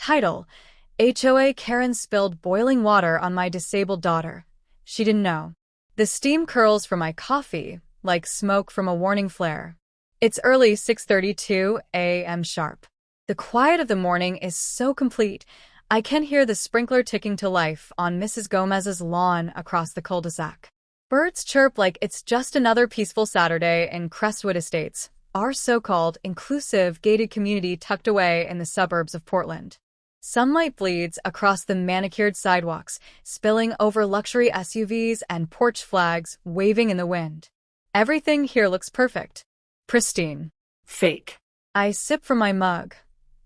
Title: HOA Karen spilled boiling water on my disabled daughter. She didn't know. The steam curls from my coffee, like smoke from a warning flare. It's early 6:32 a.m. sharp. The quiet of the morning is so complete, I can hear the sprinkler ticking to life on Mrs. Gomez's lawn across the cul-de-sac. Birds chirp like it's just another peaceful Saturday in Crestwood Estates, our so-called inclusive gated community tucked away in the suburbs of Portland. Sunlight bleeds across the manicured sidewalks, spilling over luxury SUVs and porch flags waving in the wind. Everything here looks perfect. Pristine. Fake. I sip from my mug,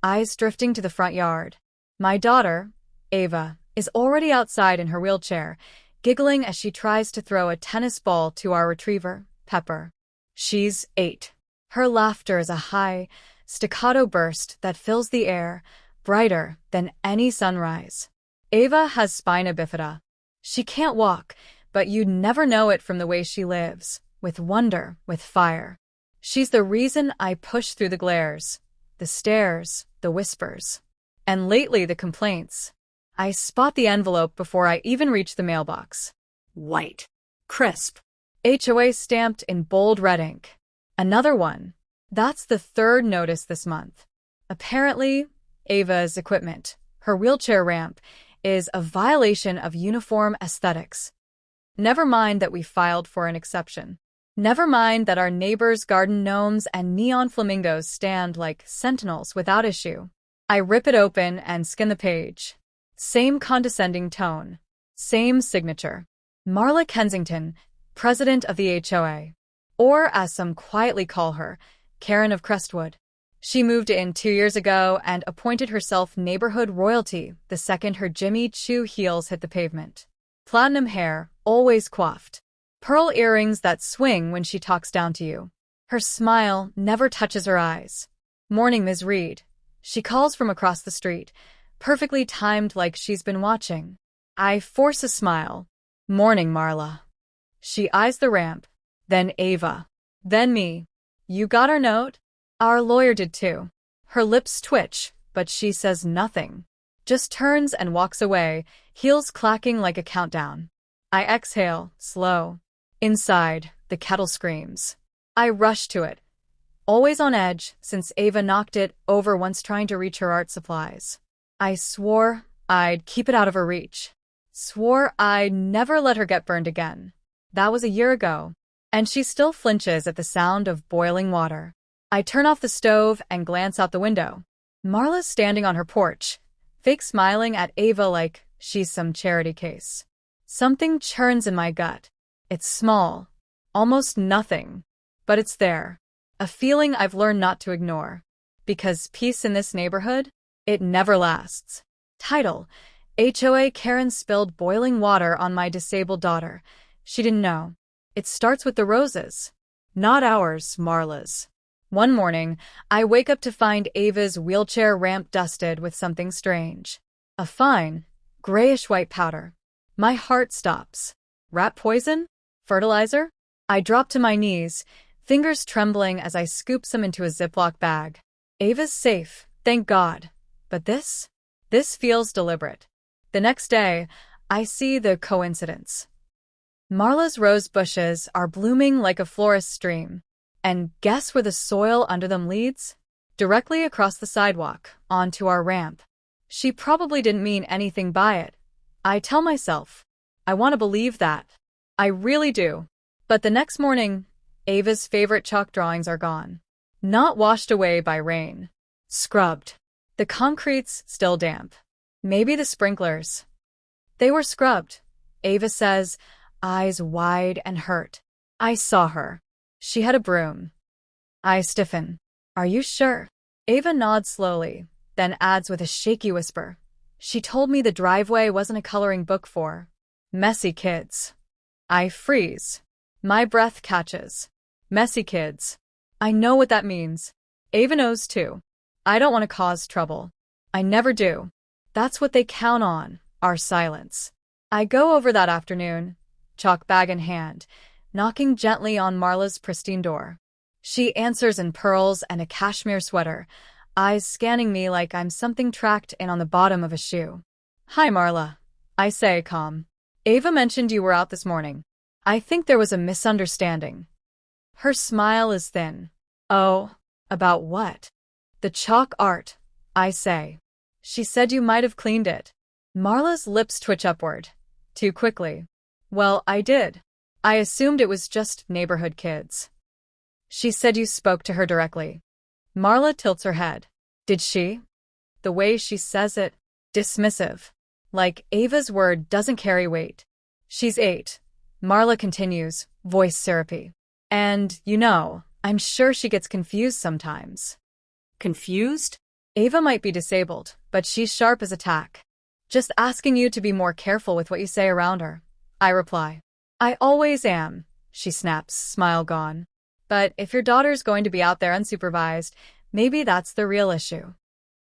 eyes drifting to the front yard. My daughter, Ava, is already outside in her wheelchair, giggling as she tries to throw a tennis ball to our retriever, Pepper. She's 8. Her laughter is a high, staccato burst that fills the air, brighter than any sunrise. Ava has spina bifida. She can't walk, but you'd never know it from the way she lives, with wonder, with fire. She's the reason I push through the glares, the stares, the whispers. And lately the complaints. I spot the envelope before I even reach the mailbox. White. Crisp. HOA stamped in bold red ink. Another one. That's the third notice this month. Apparently, Ava's equipment, her wheelchair ramp, is a violation of uniform aesthetics. Never mind that we filed for an exception. Never mind that our neighbors' garden gnomes and neon flamingos stand like sentinels without issue. I rip it open and skim the page. Same condescending tone. Same signature. Marla Kensington, president of the HOA. Or, as some quietly call her, Karen of Crestwood. She moved in 2 years ago and appointed herself neighborhood royalty the second her Jimmy Choo heels hit the pavement. Platinum hair, always coiffed. Pearl earrings that swing when she talks down to you. Her smile never touches her eyes. Morning, Ms. Reed. She calls from across the street, perfectly timed like she's been watching. I force a smile. Morning, Marla. She eyes the ramp, then Ava, then me. You got our note? Our lawyer did too. Her lips twitch, but she says nothing. Just turns and walks away, heels clacking like a countdown. I exhale, slow. Inside, the kettle screams. I rush to it. Always on edge, since Ava knocked it over once trying to reach her art supplies. I swore I'd keep it out of her reach. Swore I'd never let her get burned again. That was a year ago. And she still flinches at the sound of boiling water. I turn off the stove and glance out the window. Marla's standing on her porch, fake smiling at Ava like she's some charity case. Something churns in my gut. It's small, almost nothing, but it's there. A feeling I've learned not to ignore. Because peace in this neighborhood, it never lasts. Title: HOA Karen spilled boiling water on my disabled daughter. She didn't know. It starts with the roses. Not ours, Marla's. One morning, I wake up to find Ava's wheelchair ramp dusted with something strange. A fine, grayish-white powder. My heart stops. Rat poison? Fertilizer? I drop to my knees, fingers trembling as I scoop some into a Ziploc bag. Ava's safe, thank God. But this feels deliberate. The next day, I see the coincidence. Marla's rose bushes are blooming like a florist's stream. And guess where the soil under them leads? Directly across the sidewalk, onto our ramp. She probably didn't mean anything by it. I tell myself. I want to believe that. I really do. But the next morning, Ava's favorite chalk drawings are gone. Not washed away by rain. Scrubbed. The concrete's still damp. Maybe the sprinklers. They were scrubbed. Ava says, eyes wide and hurt. I saw her. She had a broom. I stiffen. Are you sure? Ava nods slowly, then adds with a shaky whisper. She told me the driveway wasn't a coloring book for messy kids. I freeze. My breath catches. Messy kids. I know what that means. Ava knows too. I don't want to cause trouble. I never do. That's what they count on, our silence. I go over that afternoon, chalk bag in hand, knocking gently on Marla's pristine door. She answers in pearls and a cashmere sweater, eyes scanning me like I'm something tracked in on the bottom of a shoe. Hi, Marla. I say, calm. Ava mentioned you were out this morning. I think there was a misunderstanding. Her smile is thin. Oh, about what? The chalk art, I say. She said you might have cleaned it. Marla's lips twitch upward. Too quickly. Well, I did. I assumed it was just neighborhood kids. She said you spoke to her directly. Marla tilts her head. Did she? The way she says it, dismissive. Like Ava's word doesn't carry weight. She's 8. Marla continues, voice syrupy. And, I'm sure she gets confused sometimes. Confused? Ava might be disabled, but she's sharp as a tack. Just asking you to be more careful with what you say around her, I reply. I always am, she snaps, smile gone. But if your daughter's going to be out there unsupervised, maybe that's the real issue.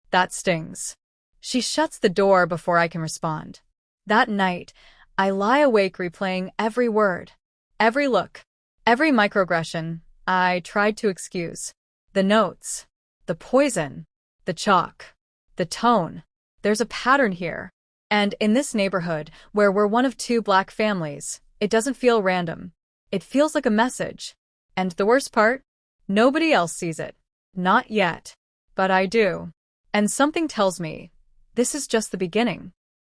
That stings. She shuts the door before I can respond. That night, I lie awake replaying every word, every look, every microaggression I tried to excuse. The notes, the poison, the chalk, the tone. There's a pattern here. And in this neighborhood, where we're one of 2 black families, it doesn't feel random. It feels like a message. And the worst part? Nobody else sees it. Not yet. But I do. And something tells me, this is just the beginning.